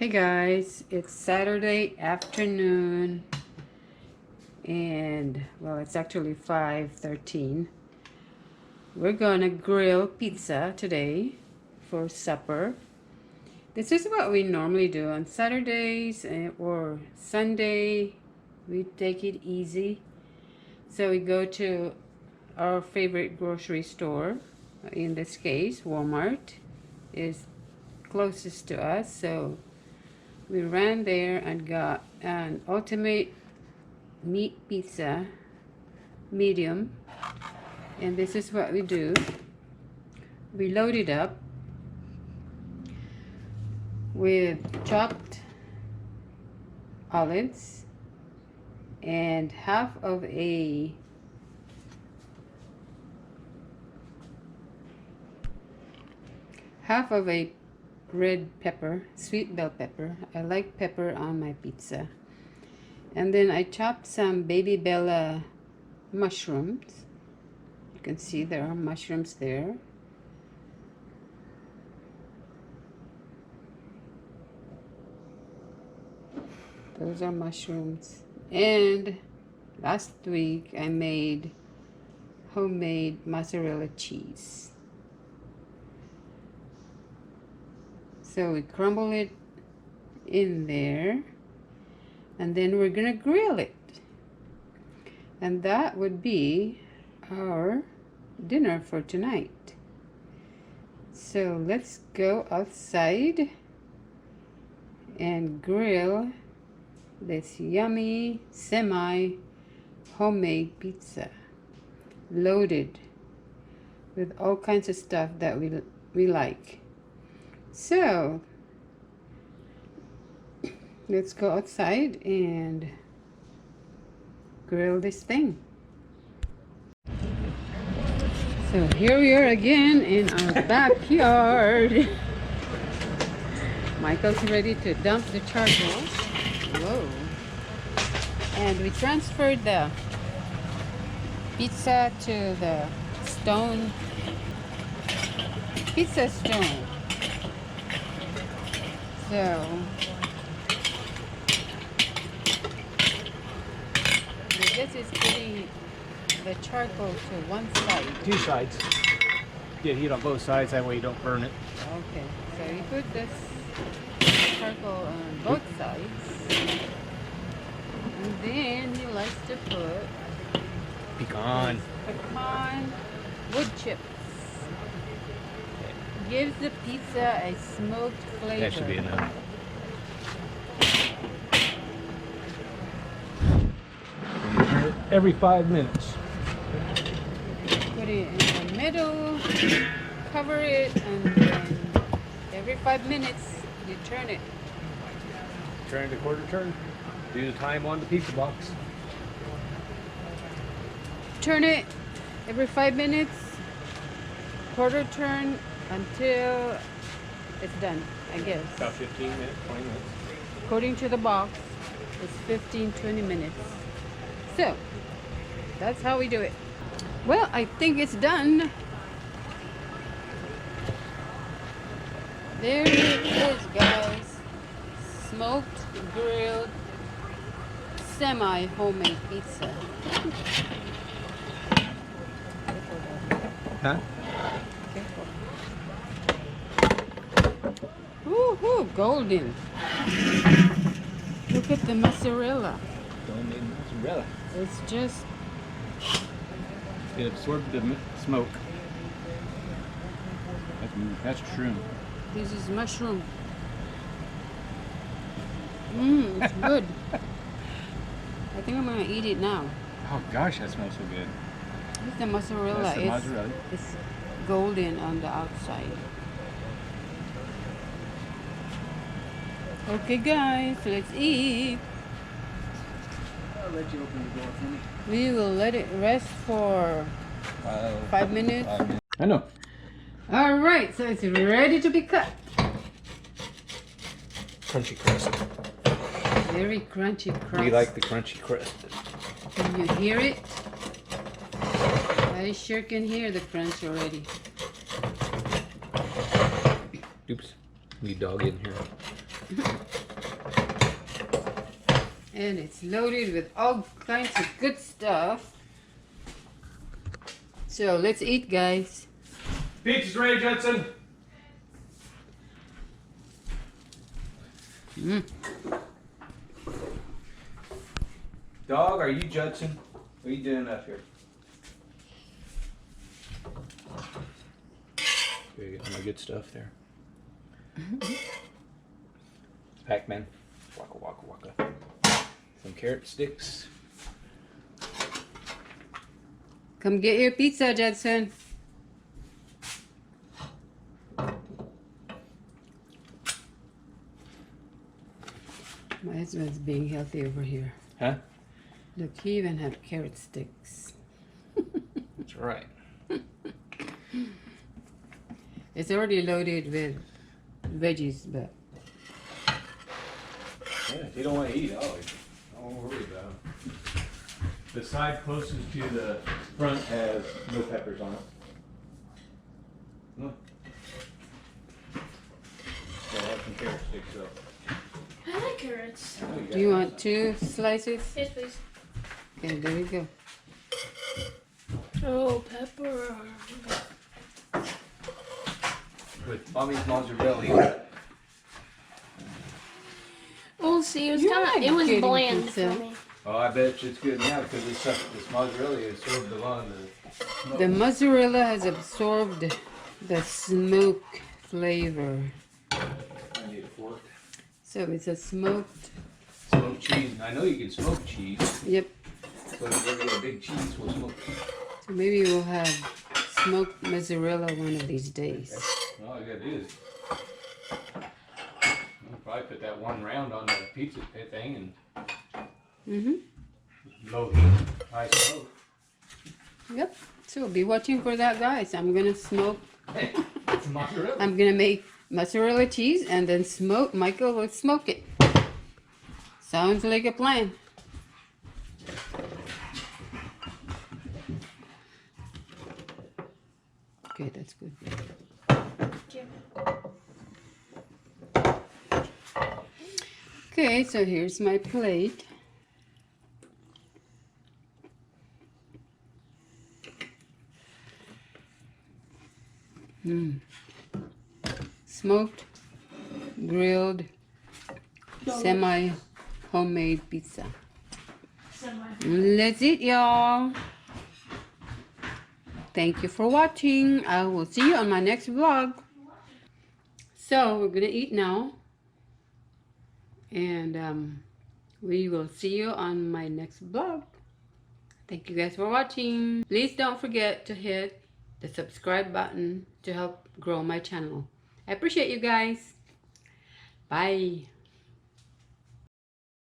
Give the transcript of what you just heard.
Hey guys, it's Saturday afternoon and well, it's actually 5:13. We're gonna grill pizza today for supper. This is what we normally do on Saturdays or Sunday. We take it easy. So we go to our favorite grocery store. In this case, Walmart is closest to us, so we ran there and got an ultimate meat pizza, medium. And this is what we do. We load it up with chopped olives and half of a red pepper, sweet bell pepper. I like pepper on my pizza. And then I chopped some baby bella mushrooms. You can see there are mushrooms there. Those are mushrooms. And last week I made homemade mozzarella cheese. So we crumble it in there and then we're gonna grill it. And that would be our dinner for tonight. So let's go outside and grill this yummy semi homemade pizza loaded with all kinds of stuff that we like. So let's go outside and grill this thing. So here we are again in our backyard. Michael's ready to dump the charcoal. Whoa. And we transferred the pizza to the pizza stone. So I guess it's putting the charcoal to one side. Two sides. Get heat on both sides, that way you don't burn it. Okay, so you put this charcoal on both sides. And then he likes to put Pecan wood chips. Gives the pizza a smoked flavor. That should be enough. Every 5 minutes. Put it in the middle, cover it, and then every 5 minutes you turn it. Turn it a quarter turn. Do the time on the pizza box. Turn it every 5 minutes, quarter turn until it's done, I guess. About 15 minutes, 20 minutes. According to the box, it's 15-20 minutes. So, that's how we do it. Well, I think it's done. There it is, guys. Smoked, grilled, semi-homemade pizza. Huh? Careful. Woohoo, golden. Look at the mozzarella. Don't need mozzarella. It's just It absorbed the smoke. That's shroom. This is mushroom. It's good. I think I'm gonna eat it now. Oh gosh, that smells so good. It's the mozzarella. That's the mozzarella. It's golden on the outside. Okay, guys, let's eat. I'll let you open the door for me. We will let it rest for 5 minutes. I know. All right, so it's ready to be cut. Crunchy crust. Very crunchy crust. We like the crunchy crust. Can you hear it? I sure can hear the crunch already. Oops. We dog in here. And it's loaded with all kinds of good stuff. So let's eat, guys. Pizza's ready, Judson. Dog, are you Judson? What are you doing up here? Okay, get my good stuff there. Pac-Man. Waka waka waka. Some carrot sticks. Come get your pizza, Judson. My husband's being healthy over here. Huh? Look, he even have carrot sticks. That's right. It's already loaded with veggies, but Yeah, if you don't want to eat, don't worry about it. The side closest to the front has no peppers on it. Look. They'll have some carrot sticks though. I like carrots. do you want 2 slices? Yes, please. Okay, there you go. Oh, pepper. With mommy's mozzarella. Well, see, it was You're kind not of, it was getting bland pizza. for me. Oh, I bet you it's good now because this mozzarella is served along the The mozzarella has absorbed the smoke flavor. I need a fork. So it's a smoked, Smoked cheese. I know you can smoke cheese, yep. but if you get a big cheese, we'll smoke it. So maybe we'll have smoked mozzarella one of these days. All I gotta do is I'll probably put that one round on the pizza thing and low heat, high smoke. Yep. So be watching for that, guys. I'm gonna smoke. It's mozzarella. I'm gonna make mozzarella cheese and then smoke. Michael will smoke it. Sounds like a plan. Okay, that's good. Okay, so here's my plate. Smoked, grilled, semi-homemade pizza. Let's eat, y'all. Thank you for watching. I will see you on my next vlog. So we're gonna eat now, and we will see you on my next vlog. Thank you guys for watching. Please don't forget to hit the subscribe button to help grow my channel. I appreciate you guys. Bye.